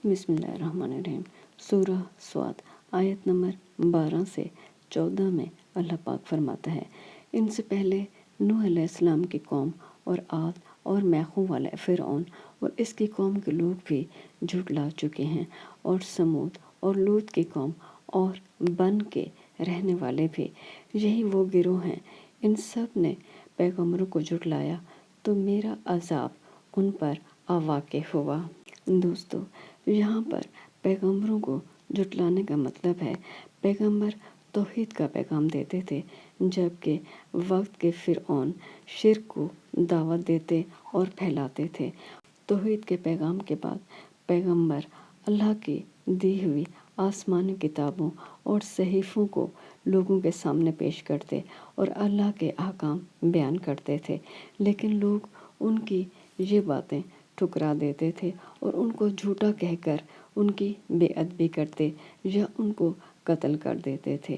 بسم اللہ الرحمن الرحیم۔ سورہ صاد آیت نمبر 12 سے 14 میں اللہ پاک فرماتا ہے، ان سے پہلے نوح علیہ السلام کی قوم اور عاد اور میخوں والا فرعون اور اس کی قوم کے لوگ بھی جھٹلا چکے ہیں، اور سمود اور لوط کی قوم اور بن کے رہنے والے بھی، یہی وہ گروہ ہیں۔ ان سب نے پیغمبروں کو جھٹلایا تو میرا عذاب ان پر واقع ہوا۔ دوستو، یہاں پر پیغمبروں کو جھٹلانے کا مطلب ہے پیغمبر توحید کا پیغام دیتے تھے، جبکہ وقت کے فرعون شرک کو دعوت دیتے اور پھیلاتے تھے۔ توحید کے پیغام کے بعد پیغمبر اللہ کی دی ہوئی آسمانی کتابوں اور صحیفوں کو لوگوں کے سامنے پیش کرتے اور اللہ کے احکام بیان کرتے تھے، لیکن لوگ ان کی یہ باتیں ٹھکرا دیتے تھے اور ان کو جھوٹا کہہ کر ان کی بے ادبی کرتے یا ان کو قتل کر دیتے تھے۔